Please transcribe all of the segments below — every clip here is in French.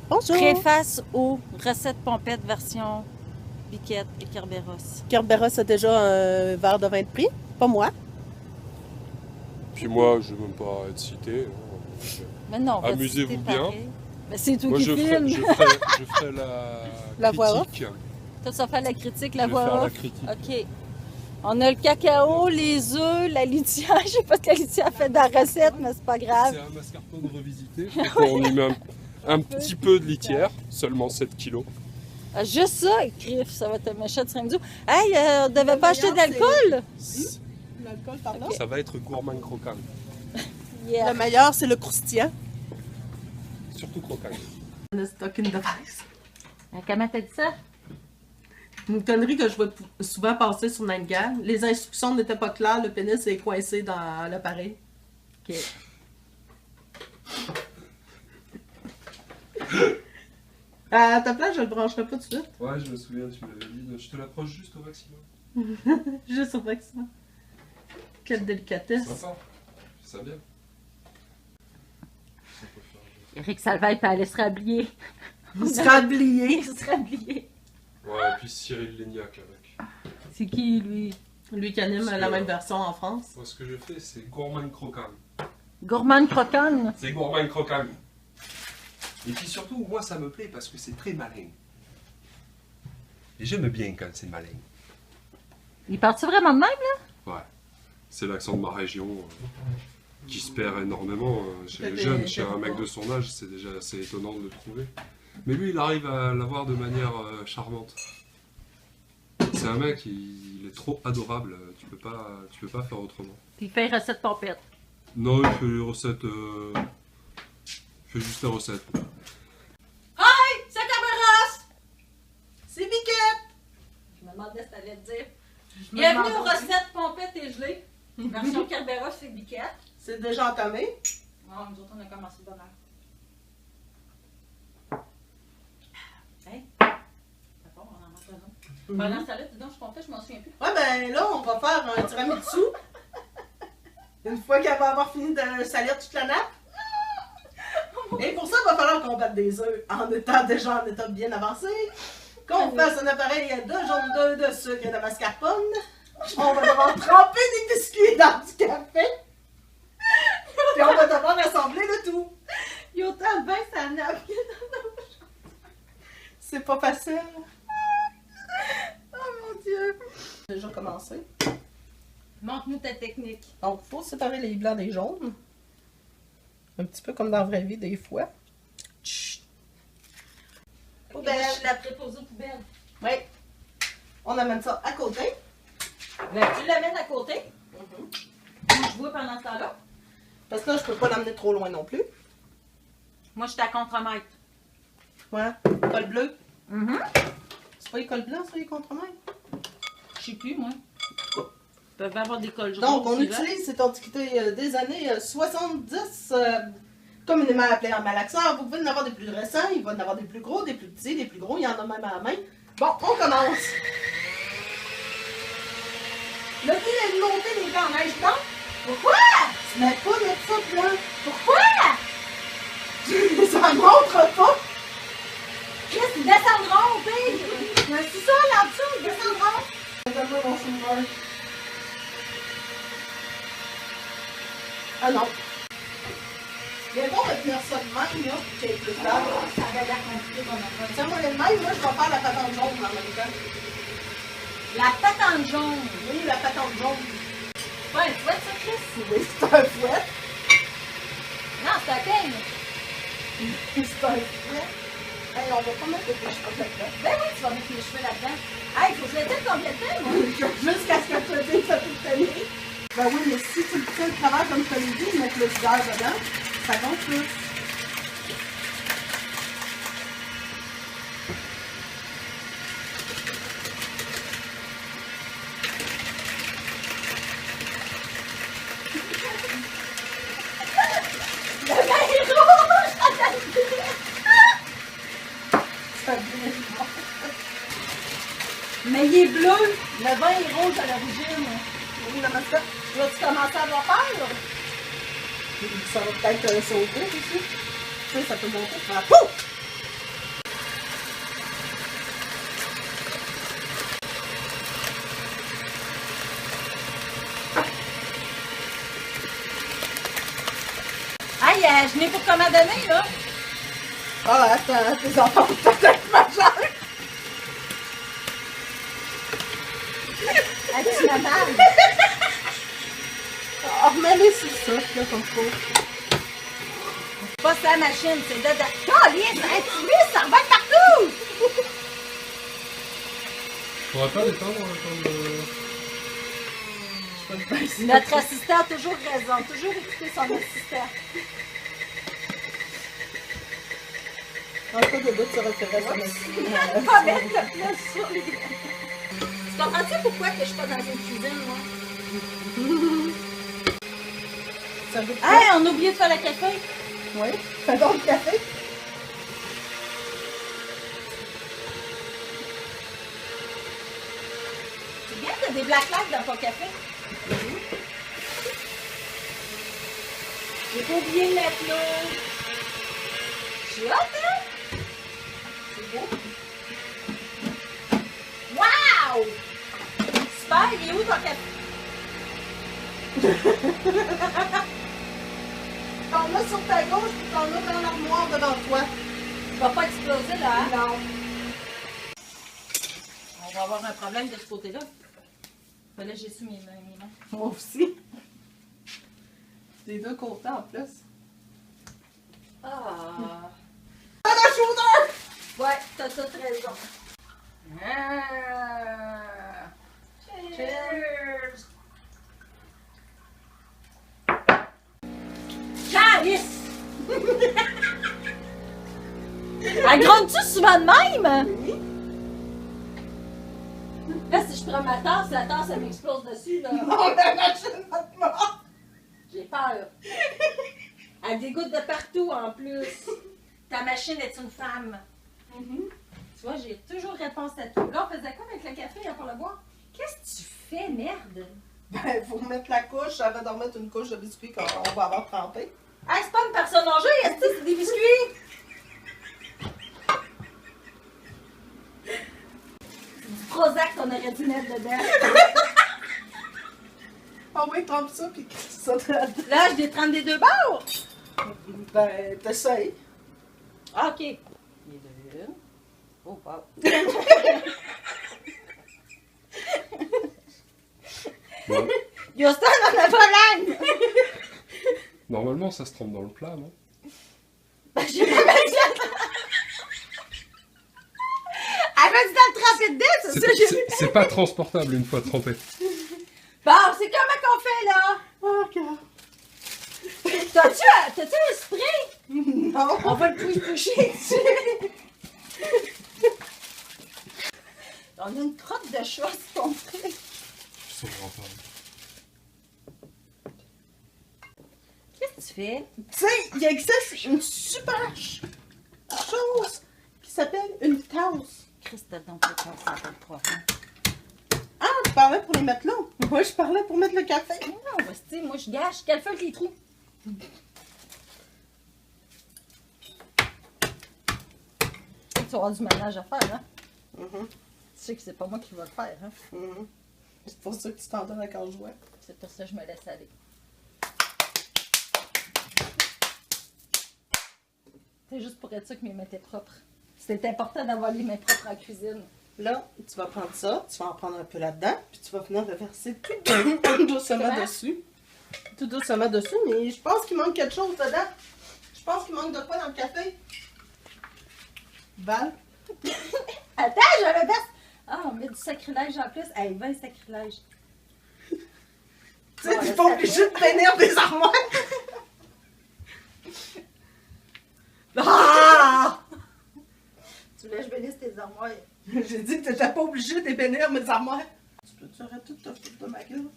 Bonjour. Préface aux recettes pompettes version Biquette et Kerberos. Kerberos a déjà un verre de vin de prix, pas moi. Puis moi, je ne veux même pas être cité. Mais non, on va Amusez-vous citer bien. pareil. Mais c'est toi Moi, qui je filme. ferai La la voix off. critique. Toi, tu vas faire la critique, la Je vais faire voix la off. critique. OK. On a le cacao, les œufs, la litière. Je sais pas ce que la litière fait dans la recette, mais c'est pas grave. C'est un mascarpone revisité. On y met un petit peu de litière, seulement 7 kilos. Ah, juste ça, Griff, ça va te méchant de Sringdou. Hey, on devait pas acheter d'alcool? L'alcool, pardon. Ça va être gourmand croquant. Yeah. Le meilleur, c'est le croustillant. Surtout croquant. Le stocking device. Comment t'as dit ça? Une connerie que je vois souvent passer sur Nine-Gag. Les instructions n'étaient pas claires, le pénis est coincé dans l'appareil. OK. À ta place, je le brancherai pas tout de suite. Ouais, je me souviens, tu m'avais dit. Je te l'approche juste au maximum. Juste au maximum. Quelle délicatesse. Sympa. Ça bien. Éric Salvaille peut aller se rhabiller. Il sera oublié. Il se rhabiller. Ouais, et puis Cyril Lignac avec. C'est qui, lui? Lui qui anime Parce la que- même version en France. Moi, ce que je fais, c'est gourmand croquant. Gourmand croquant. C'est gourmand croquant. Et puis surtout, moi, ça me plaît parce que c'est très malin. Et j'aime bien quand c'est malin. Il part-tu vraiment de même, là? Ouais. C'est l'accent de ma région qui se perd énormément chez les jeunes. Chez un mec de son âge, c'est déjà assez étonnant de le trouver. Mais lui, il arrive à l'avoir de manière charmante. C'est un mec, il est trop adorable. Tu peux pas faire autrement. Puis il fait une recette pompette. Non, il fait les recettes. Il fait juste les recettes. C'est Kerberos! C'est Biquette! Je me demandais si t'allais te dire. me Bienvenue demande aux aussi. recettes pompettes et gelées. Version Kerberos et Biquette. C'est déjà entamé. Non, nous autres, on a commencé de bonne heure. Hey! C'est bon, on en mange un autre. Pendant ce temps-là, dis donc, je comptais, je m'en souviens plus. Ouais, ben là, on va faire un tiramisu. Une fois qu'elle va avoir fini de salir toute la nappe. Et pour ça, il va falloir qu'on batte des œufs en étant déjà en état bien avancé. Qu'on fasse un appareil de jaune d'œuf, de sucre et de mascarpone. On va devoir tremper des biscuits dans du café. Puis on va devoir assembler le tout. Il y a autant de vin, ça n'a C'est pas facile. Oh mon Dieu! Déjà commencé. Montre-nous ta technique. Donc, il faut séparer les blancs des jaunes. Un petit peu comme dans la vraie vie, des fois. Chut. Poubelle, je la prépose aux poubelles. Oui. On amène ça à côté. Ben, tu l'amènes à côté. Moi, je vois pendant ce temps-là. Parce que là, je peux pas l'amener trop loin non plus. Moi, je suis à contre-mètre. Ouais. Col bleu. C'est pas les cols blancs, ça, les contre-mètres? Je sais plus, moi. Ils peuvent avoir des cols jaunes. Donc, on s'ils veulent. utilise cette antiquité des années 70, communément appelée en malaxeur. Vous pouvez en avoir des plus récents, il va en avoir des plus gros, des plus petits, des plus gros, il y en a même à la main. Bon, on commence. Le but est de monter les blancs en neige blanc. Pourquoi? Tu mets pas de ça blanc. Pourquoi? Ça montre pas. Chris, ils descendront, pire! Il y a un sous-sol en dessous, ils descendront! Donne-moi mon souvenir. Ah non. Viens donc me tenir ça de même, là, pour qu'il y ait plus d'âge. Ça avait l'air compliqué qu'on a fait. Tiens-moi le même, moi, je vais faire la patente jaune en même temps. La patente jaune! Oui, la patente jaune. Ouais, tu vois ça, Chris? Oui, c'est un fouet. Non, c'est ok. C'est un fouet. Hey, on va pas mettre des cheveux là-dedans. Ben oui, tu vas mettre les cheveux là-dedans. Hey, faut que je le tienne combien de temps, moi? Jusqu'à ce que tu te dises ça toute ta vie. Ben oui, mais si tu le tiens de travers comme je te l'ai dit, mettre le vigueur dedans, ça compte plus. Le vin est rouge! Ça devient bon. Mais il est bleu! Le vin est rouge à l'origine. Oui, la mascotte. Vas-tu commencer à avoir peur? Ça va peut-être sauter aussi. Tu sais, ça peut monter. Faire pouf! je n'ai pour comment donner, là. Ah, attends, tes enfants sont peut-être majeurs. Tu m'as mal. Oh, remets-les sur ça, là, comme faut. C'est pas sa machine, c'est dedans. Calice, tu lis, ça revole partout! Faudra pas l'éteindre comme... Notre assistant a toujours raison, toujours écouter son assistant. En cas de doute, ça référait à son assistant. Pas mettre le plat sur les... Tu comprends-tu pourquoi que je suis pas dans une cuisine, moi? Ça goûte Hey, on a oublié de faire le café. Oui. Fais donc le café. C'est bien, t'as des black lights dans ton café. J'ai pas oublié de mettre l'eau. Je suis hot, hein? C'est beau. Wow! Super, il est où ton café? T'en as sur ta gauche, puis t'en as dans l'armoire devant toi. Tu vas pas exploser là, hein? Non. On va avoir un problème de ce côté-là. Ben là, j'ai sous mes mains. Moi aussi. Des deux côtés en plus. Ah! Ah, la shooter! Ouais, t'as toute raison. Ah. Cheers! Calice! Elle gronde-tu souvent de même? Oui. Là, si je prends ma tasse, la tasse, elle m'explose dessus, là. Non, la machine va te mordre. J'ai peur. Elle dégoûte de partout, en plus. Ta machine est une femme. Tu vois, j'ai toujours réponse à tout. Là, on faisait quoi avec le café pour le boire? Qu'est-ce que tu fais, merde? Ben, faut remettre la couche. J'avais d'en remettre une couche de biscuits qu'on va avoir trempé. Hey, c'est pas une personne âgée, est-ce que c'est des biscuits? C'est du Prozac qu'on aurait dû mettre dedans. Ah oui, trempe ça, puis ça te la... Là, je les trempe des deux bords. Ben, t'essayes. Ah, OK. Les deux. Oh, wow. Ouais. Justin, on a pas l'âne! Normalement, ça se trempe dans le plat, non? Ben, j'ai pas mis ça. Elle m'a dit de le tremper dedans, c'est ça, j'ai vu. C'est pas transportable une fois trempé. Bon, c'est comment qu'on fait, là? Ok. T'as-tu un spray? Non. On va le toucher dessus. On a une crotte de chat, c'est ton truc. Je saurais en parler. Qu'est-ce que tu fais? Tu sais, il existe une super chose qui s'appelle une tasse. Christ, donc le corps, ça fait trop. Ah, tu parlais pour les mettre là. Moi, je parlais pour mettre le café. Non, Basti, moi je gâche. Quelle feuille les trous? Tu vas avoir du ménage à faire, hein? Mhm. Tu sais que c'est pas moi qui vais le faire, hein? Mhm. C'est pour ça que tu t'entends quand je jouais. C'est pour ça que je me laisse aller. C'est juste pour être sûr que mes mains étaient propres. C'est important d'avoir les mains propres en cuisine. Là, tu vas prendre ça, tu vas en prendre un peu là-dedans, puis tu vas venir le verser tout doucement Comment? dessus. Tout doucement dessus, mais je pense qu'il manque quelque chose dedans. Je pense qu'il manque de quoi dans le café. Val? Attends, j'avais versé. Ah, on met du sacrilège en plus. Hey, 20 sacrilèges. Tu sais, t'es pas obligé de bénir des armoires. Ah! Tu voulais que je bénisse tes armoires. J'ai dit que t'étais pas obligé de bénir mes armoires. Tu peux-tu arrêter de te foutre de ma gueule?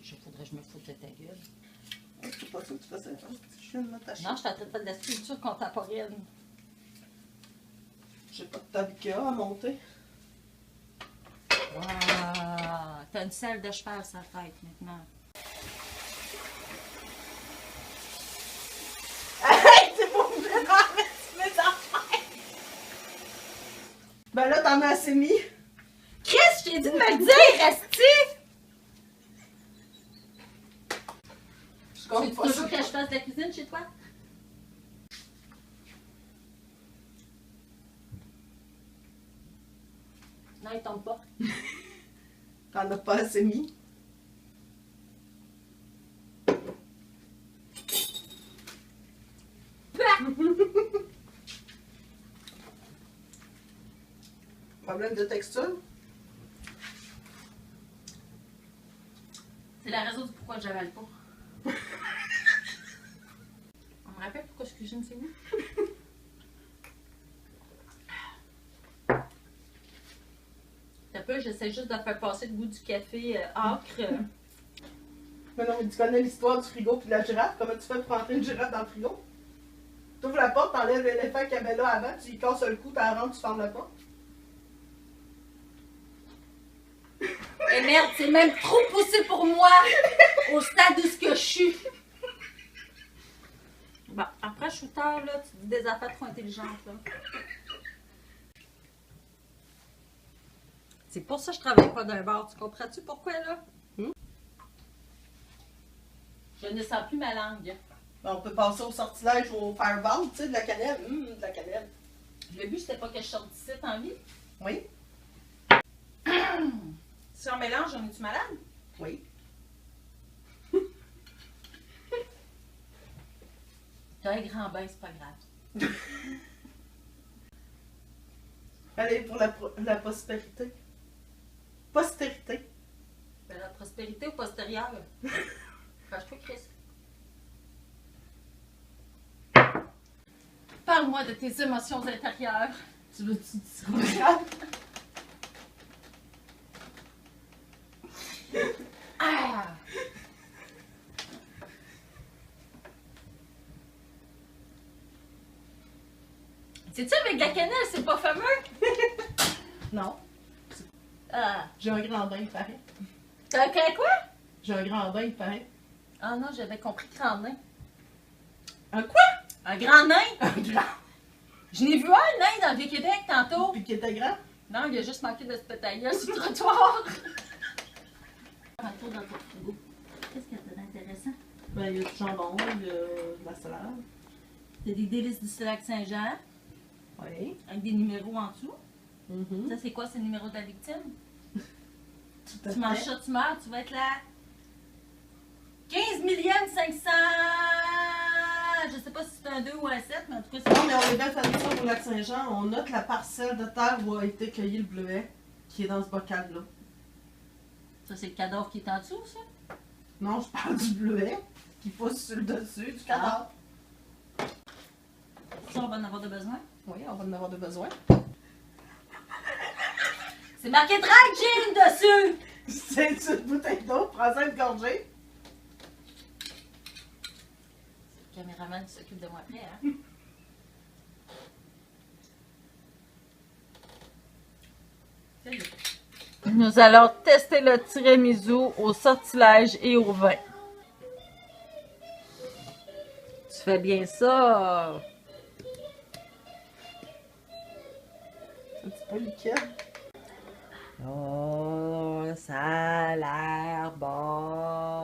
Je voudrais que je me foute de ta gueule. C'est pas ça que tu faisais. Hein? Je viens de m'attacher. Non, je suis en train de faire de la sculpture contemporaine. J'ai pas de tablica à monter. Wow! T'as une selle de cheval sur la tête maintenant. Hey, t'es pas obligé d'en mettre mes affaires! Ben là, t'en as assez mis. Chris, je t'ai dit de me le dire, Esti! Je suis Tu vas tente Tu pas. veux toujours que je fasse de la cuisine chez toi? Non, il tombe pas. T'en as pas assez mis. Problème de texture? C'est la raison du pourquoi j'avale pas. On me rappelle pourquoi je cuisine, c'est où? T'as peu, j'essaie juste de faire passer le goût du café âcre. Mais non, mais tu connais l'histoire du frigo puis de la girafe. Comment tu fais pour rentrer une girafe dans le frigo? Tu ouvres la porte, t'enlèves l'éléphant qu'il y avait là avant, tu y casses le cou, t'en rentres, tu fermes la porte. Et merde, c'est même trop poussé pour moi au stade où ce que je suis. Bon, après shooter, là, tu dis des affaires trop intelligentes, là. C'est pour ça que je travaille pas d'un bar, tu comprends-tu pourquoi, là? Je ne sens plus ma langue. On peut passer au sortilège ou au fireball, tu sais, de la cannelle. De la cannelle. Le but, c'était pas que je sorte d'ici, t'as envie? Oui, Si on mélange, on est-tu malade? oui. T'as un grand bain, c'est pas grave. Allez, pour la prospérité. Postérité. Ben, la prospérité ou postérieure? Cache-toi, Chris. Parle-moi de tes émotions intérieures. Tu veux-tu dire grave? Ah! C'est-tu avec de la cannelle, c'est pas fameux? Non. Ah! J'ai un grand bain, pareil. T'as un quoi? J'ai un grand bain, pareil. Ah non, j'avais compris grand nain. Un quoi? Un grand nain? Un grand. Je n'ai vu un nain dans le Vieux-Québec tantôt. Puis qui était grand? Non, il a juste manqué de se pétailler sur le trottoir. Un tour dans ton frigo. Qu'est-ce qu'il y a d'intéressant? Ben, il y a du jambon, il y a de la salade. Il y a des délices du Lac Saint-Jean, Oui. avec des numéros en dessous. Mm-hmm. Ça, c'est quoi, c'est le numéro de la victime? Tout à Tu manges fait. ça, tu meurs, tu vas être là. 15 500... Je sais pas si c'est un 2 ou un 7, mais en tout cas, c'est... Non, mais on est bien fait ça au lac Saint-Jean. On note la parcelle de terre où a été cueilli le bleuet qui est dans ce bocal-là. Ça, c'est le cadavre qui est en dessous, ça? Non, je parle du bleuet qui pousse sur le dessus du cadavre. Ça, on va en avoir de besoin. Oui, on va en avoir de besoin. C'est marqué Drag Gin dessus! C'est une bouteille d'eau, prends-en une gorgée. C'est le caméraman qui s'occupe de moi après, hein? Nous allons tester le tiramisu au sortilège et au vin. Tu fais bien ça. Un petit peu liquide. Oh, ça a l'air bon.